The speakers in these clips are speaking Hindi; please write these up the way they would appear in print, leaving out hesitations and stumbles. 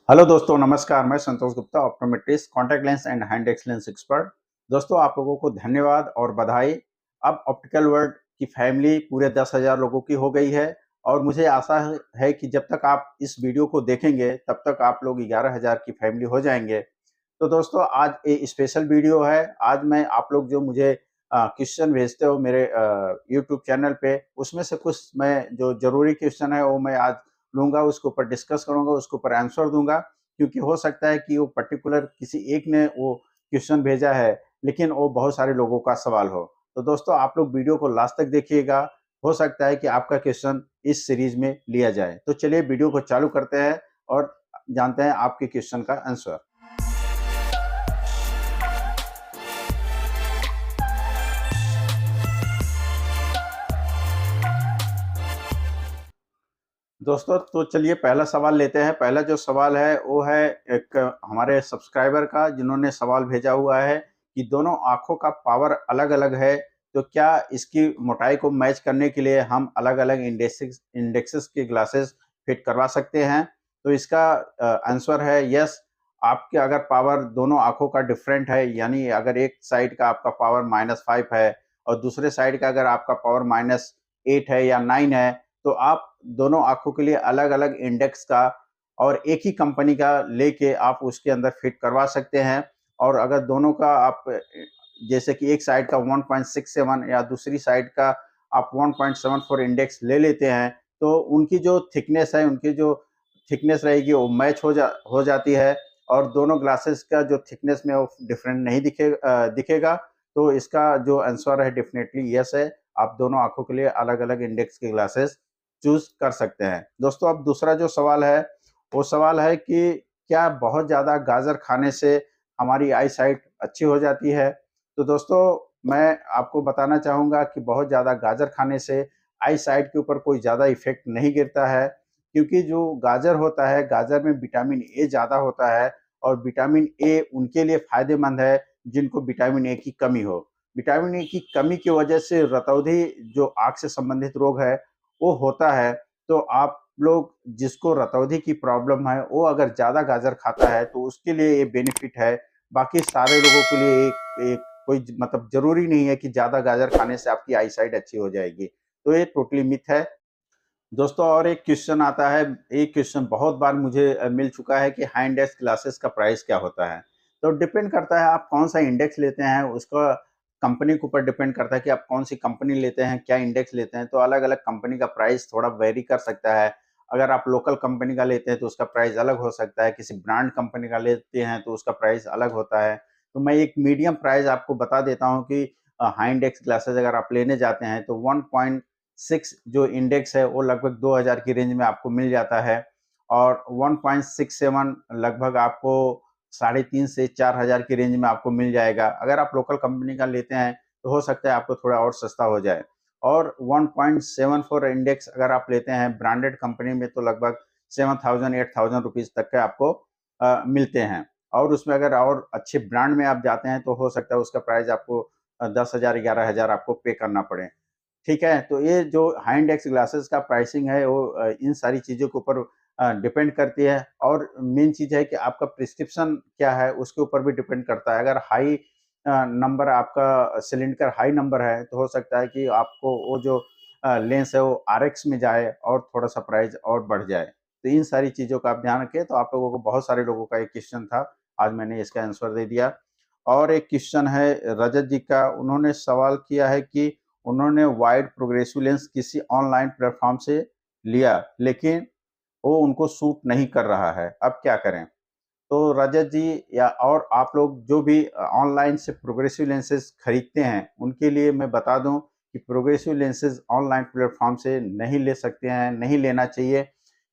हेलो दोस्तों, नमस्कार। मैं Santosh Gupta, optometrist, contact lens and hand excellence expert. दोस्तों, आप लोगों को धन्यवाद और बधाई। अब ऑप्टिकल वर्ल्ड की फैमिली पूरे 10,000 लोगों की हो गई है और मुझे आशा है कि जब तक आप इस वीडियो को देखेंगे तब तक आप लोग 11,000 की फैमिली हो जाएंगे। तो दोस्तों, आज एक स्पेशल वीडियो है। आज मैं आप लोग जो मुझे क्वेश्चन भेजते हो मेरे यूट्यूब चैनल पे, उसमें से कुछ मैं जो ज़रूरी क्वेश्चन है वो मैं आज लूँगा, उसके ऊपर डिस्कस करूँगा, उसके ऊपर आंसर दूँगा। क्योंकि हो सकता है कि वो पर्टिकुलर किसी एक ने वो क्वेश्चन भेजा है, लेकिन वो बहुत सारे लोगों का सवाल हो। तो दोस्तों, आप लोग वीडियो को लास्ट तक देखिएगा। हो सकता है कि आपका क्वेश्चन इस सीरीज़ में लिया जाए। तो चलिए वीडियो को चालू करते हैं और जानते हैं आपके क्वेश्चन का आंसर। दोस्तों, तो चलिए पहला सवाल लेते हैं। पहला जो सवाल है वो है एक हमारे सब्सक्राइबर का, जिन्होंने सवाल भेजा हुआ है कि दोनों आँखों का पावर अलग-अलग है, तो क्या इसकी मोटाई को मैच करने के लिए हम अलग-अलग इंडेक्सेस के ग्लासेस फिट करवा सकते हैं? तो इसका आंसर है यस। आपके अगर पावर दोनों आँखों का डिफरेंट है, यानी अगर एक साइड का आपका पावर -5 है और दूसरे साइड का अगर आपका पावर -8 है या 9 है, तो आप दोनों आँखों के लिए अलग-अलग इंडेक्स का और एक ही कंपनी का लेके आप उसके अंदर फिट करवा सकते हैं। और अगर दोनों का आप जैसे कि एक साइड का 1.67 या दूसरी साइड का आप 1.74 इंडेक्स ले लेते हैं, तो उनकी जो थिकनेस है, उनकी जो थिकनेस रहेगी वो मैच हो जाती है और दोनों ग्लासेस का जो थिकनेस में वो डिफरेंट नहीं दिखेगा। तो इसका जो आंसर है डेफिनिटली यस है। आप दोनों आँखों के लिए अलग-अलग इंडेक्स के ग्लासेस चूज़ कर सकते हैं। दोस्तों, अब दूसरा जो सवाल है, वो सवाल है कि क्या बहुत ज़्यादा गाजर खाने से हमारी आई साइट अच्छी हो जाती है? तो दोस्तों, मैं आपको बताना चाहूँगा कि बहुत ज़्यादा गाजर खाने से आई साइट के ऊपर कोई ज़्यादा इफ़ेक्ट नहीं गिरता है, क्योंकि जो गाजर होता है, गाजर में विटामिन ए ज़्यादा होता है और विटामिन ए उनके लिए फ़ायदेमंद है जिनको विटामिन ए की कमी हो। विटामिन ए की कमी की वजह से रतौंधी जो आँख से संबंधित रोग है, वो होता है। तो आप लोग जिसको रतौंधी की प्रॉब्लम है, वो अगर ज़्यादा गाजर खाता है तो उसके लिए ये बेनिफिट है। बाकी सारे लोगों के लिए एक एक कोई मतलब ज़रूरी नहीं है कि ज़्यादा गाजर खाने से आपकी आई साइट अच्छी हो जाएगी। तो ये टोटली मिथ है। दोस्तों, और एक क्वेश्चन आता है, एक क्वेश्चन बहुत बार मुझे मिल चुका है कि हाई इंडेक्स ग्लासेस का प्राइस क्या होता है? तो डिपेंड करता है आप कौन-सा इंडेक्स लेते हैं, उसका कंपनी के ऊपर डिपेंड करता है कि आप कौन-सी कंपनी लेते हैं, क्या इंडेक्स लेते हैं, तो अलग-अलग कंपनी का प्राइस थोड़ा वेरी कर सकता है। अगर आप लोकल कंपनी का लेते हैं तो उसका प्राइस अलग हो सकता है, किसी ब्रांड कंपनी का लेते हैं तो उसका प्राइस अलग होता है। तो मैं एक मीडियम प्राइस आपको बता देता हूँ कि हाई इंडेक्स ग्लासेस अगर आप लेने जाते हैं तो 1.6 जो इंडेक्स है वो लगभग 2000 की रेंज में आपको मिल जाता है और 1.67 लगभग आपको 3.5 से 4000 की रेंज में आपको मिल जाएगा। अगर आप लोकल कंपनी का लेते हैं तो हो सकता है आपको थोड़ा और सस्ता हो जाए। और 1.74 इंडेक्स अगर आप लेते हैं ब्रांडेड कंपनी में तो लगभग 7000 8000 रुपीज़ तक के आपको मिलते हैं। और उसमें अगर और अच्छे ब्रांड में आप जाते हैं तो हो सकता है उसका प्राइस आपको 10,000 11,000 आपको पे करना पड़े। ठीक है? तो ये जो हाई इंडेक्स ग्लासेस का प्राइसिंग है वो इन सारी चीज़ों के ऊपर डिपेंड करती है और मेन चीज़ है कि आपका प्रिस्क्रिप्शन क्या है उसके ऊपर भी डिपेंड करता है। अगर हाई नंबर आपका सिलिंडर का हाई नंबर है तो हो सकता है कि आपको वो जो लेंस है वो आरएक्स में जाए और थोड़ा-सा प्राइस और बढ़ जाए। तो इन सारी चीज़ों का आप ध्यान रखें। तो आप लोगों को बहुत सारे लोगों का ये क्वेश्चन था, आज मैंने इसका आंसर दे दिया। और एक क्वेश्चन है रजत जी का, उन्होंने सवाल किया है कि उन्होंने वाइड प्रोग्रेसिव लेंस किसी ऑनलाइन प्लेटफ़ॉर्म से लिया, लेकिन वो उनको सूट नहीं कर रहा है, अब क्या करें? तो रजत जी या और आप लोग जो भी ऑनलाइन से प्रोग्रेसिव लेंसेज़ खरीदते हैं, उनके लिए मैं बता दूँ कि प्रोग्रेसिव लेंसेज़ ऑनलाइन प्लेटफ़ॉर्म से नहीं ले सकते हैं, नहीं लेना चाहिए,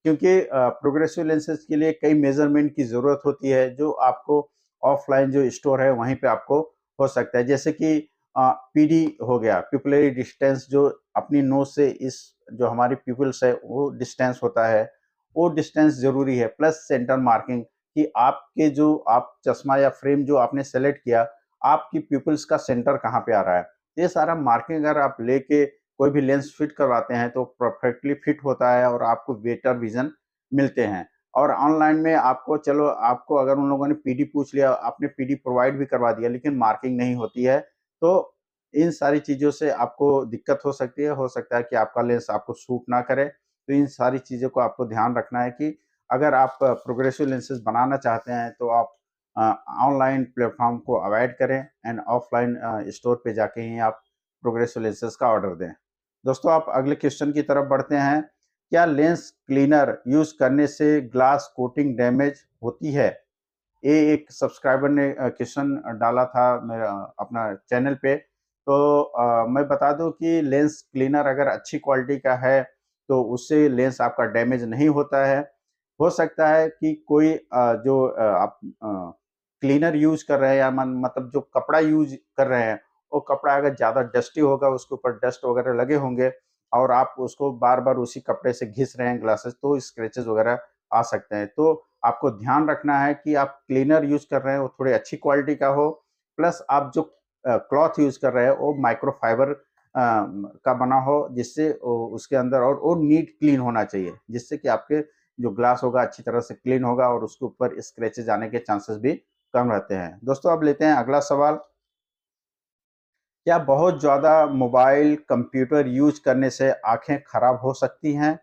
क्योंकि प्रोग्रेसिव लेंसेज़ के लिए कई मेज़रमेंट की ज़रूरत होती है, जो आपको ऑफ़लाइन जो स्टोर है, वहीं पे आपको हो सकता है। जैसे कि पीडी हो गया, पिपुलरी डिस्टेंस, जो अपनी नोज़ से इस जो हमारी पिपल्स है, वो डिस्टेंस होता है, वो डिस्टेंस ज़रूरी है, प्लस सेंटर मार्किंग कि आपके जो आप चश्मा या फ्रेम जो आपने सेलेक्ट किया, आपकी पिपल्स का सेंटर कहाँ पे आ रहा है। ये सारा मार्किंग अगर आप लेके कोई भी लेंस फिट करवाते हैं, तो परफेक्टली फिट होता है और आपको बेटर विज़न मिलते हैं। और ऑनलाइन में आपको चलो आपको अगर उन लोगों ने पीडी पूछ लिया, आपने पीडी प्रोवाइड भी करवा दिया लेकिन मार्किंग नहीं होती है, तो इन सारी चीज़ों से आपको दिक्कत हो सकती है। हो सकता है कि आपका लेंस आपको सूट ना करे। तो इन सारी चीज़ों को आपको ध्यान रखना है कि अगर आप प्रोग्रेसिव लेंसेज बनाना चाहते हैं तो आप ऑनलाइन प्लेटफॉर्म को अवॉइड करें एंड ऑफलाइन स्टोर पे जाके ही आप प्रोग्रेसिव लेंसेज का ऑर्डर दें। दोस्तों, आप अगले क्वेश्चन की तरफ बढ़ते हैं। क्या लेंस क्लीनर यूज करने से ग्लास कोटिंग डैमेज होती है? ये एक सब्सक्राइबर ने क्वेश्चन डाला था मेरा अपना चैनल पे। तो मैं बता दूं कि लेंस क्लीनर अगर अच्छी क्वालिटी का है तो उससे लेंस आपका डैमेज नहीं होता है। हो सकता है कि कोई जो आप क्लीनर यूज कर रहे हैं या मतलब जो कपड़ा यूज कर रहे हैं, वो कपड़ा अगर ज़्यादा डस्टी होगा, उसके ऊपर डस्ट वगैरह लगे होंगे और आप उसको बार-बार उसी कपड़े से घिस रहे हैं ग्लासेस, तो स्क्रैचेस वगैरह आ सकते हैं। तो आपको ध्यान रखना है कि आप क्लीनर यूज कर रहे हैं वो थोड़ी अच्छी क्वालिटी का हो, प्लस आप जो क्लॉथ यूज कर रहे हैं वो माइक्रोफाइबर का बना हो, जिससे उसके अंदर और वो नीट क्लीन होना चाहिए, जिससे कि आपके जो ग्लास होगा अच्छी तरह से क्लीन होगा और उसके ऊपर स्क्रैचेज आने के चांसेस भी कम रहते हैं। दोस्तों, अब लेते हैं अगला सवाल। क्या बहुत ज़्यादा मोबाइल कंप्यूटर यूज करने से आंखें खराब हो सकती हैं?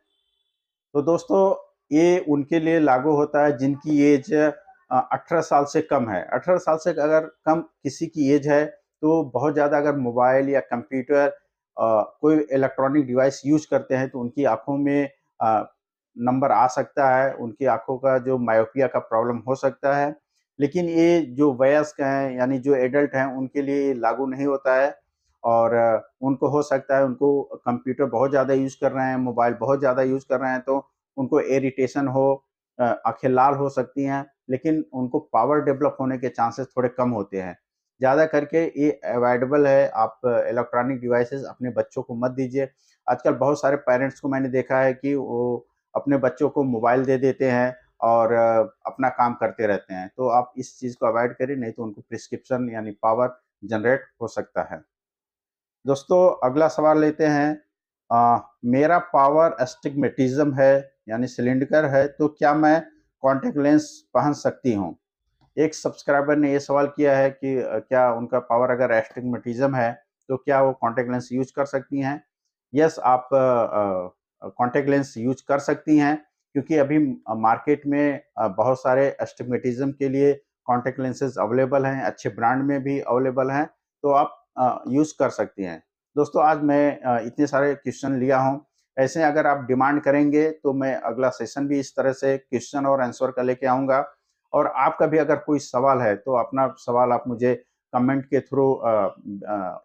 तो दोस्तों, ये उनके लिए लागू होता है जिनकी एज 18 साल से कम है। 18 साल से अगर कम किसी की एज है तो बहुत ज़्यादा अगर मोबाइल या कंप्यूटर कोई इलेक्ट्रॉनिक डिवाइस यूज करते हैं तो उनकी आंखों में नंबर आ सकता है, उनकी आंखों का जो मायोपिया का प्रॉब्लम हो सकता है। लेकिन ये जो वयस्क हैं यानी जो एडल्ट हैं उनके लिए लागू नहीं होता है। और उनको हो सकता है उनको कंप्यूटर बहुत ज़्यादा यूज़ कर रहे हैं, मोबाइल बहुत ज़्यादा यूज़ कर रहे हैं तो उनको इरिटेशन हो, आँखें लाल हो सकती हैं, लेकिन उनको पावर डेवलप होने के चांसेस थोड़े कम होते हैं। ज़्यादा करके ये अवॉइडेबल है, आप इलेक्ट्रॉनिक डिवाइसेज़ अपने बच्चों को मत दीजिए। आजकल बहुत सारे पेरेंट्स को मैंने देखा है कि वो अपने बच्चों को मोबाइल दे देते हैं और अपना काम करते रहते हैं। तो आप इस चीज़ को अवॉइड करिए, नहीं तो उनको प्रिस्क्रिप्शन यानी पावर जनरेट हो सकता है। दोस्तों, अगला सवाल लेते हैं। मेरा पावर एस्टिग्मेटिज्म है यानी सिलिंडर है, तो क्या मैं कॉन्टैक्ट लेंस पहन सकती हूँ? एक सब्सक्राइबर ने ये सवाल किया है कि क्या उनका पावर अगर एस्टिग्मेटिज्म है तो क्या वो कॉन्टैक्ट लेंस यूज कर सकती हैं? यस, आप कॉन्टैक्ट लेंस यूज कर सकती हैं, क्योंकि अभी मार्केट में बहुत सारे एस्टिग्मेटिज्म के लिए कॉन्टैक्ट लेंसेज अवेलेबल हैं, अच्छे ब्रांड में भी अवेलेबल हैं, तो आप यूज़ कर सकती हैं। दोस्तों, आज मैं इतने सारे क्वेश्चन लिया हूँ। ऐसे अगर आप डिमांड करेंगे तो मैं अगला सेशन भी इस तरह से क्वेश्चन और आंसर का लेके आऊँगा। और आपका भी अगर कोई सवाल है तो अपना सवाल आप मुझे कमेंट के थ्रू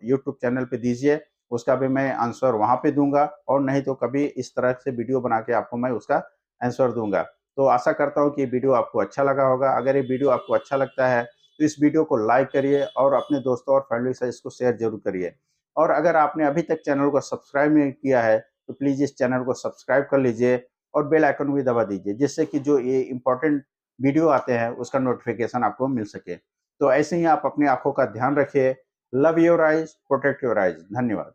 यूट्यूब चैनल पे दीजिए, उसका भी मैं आंसर वहाँ पे दूँगा और नहीं तो कभी इस तरह से वीडियो बना के आपको मैं उसका आंसर दूँगा। तो आशा करता हूँ कि ये वीडियो आपको अच्छा लगा होगा। अगर ये वीडियो आपको अच्छा लगता है तो इस वीडियो को लाइक करिए और अपने दोस्तों और फैमिली के साथ इसको शेयर ज़रूर करिए। और अगर आपने अभी तक चैनल को सब्सक्राइब नहीं किया है तो प्लीज़ इस चैनल को सब्सक्राइब कर लीजिए और बेल आइकन भी दबा दीजिए, जिससे कि जो ये इम्पोर्टेंट वीडियो आते हैं उसका नोटिफिकेशन आपको मिल सके। तो ऐसे ही आप अपनी आँखों का ध्यान रखिए। Love your eyes, protect your eyes. धन्यवाद।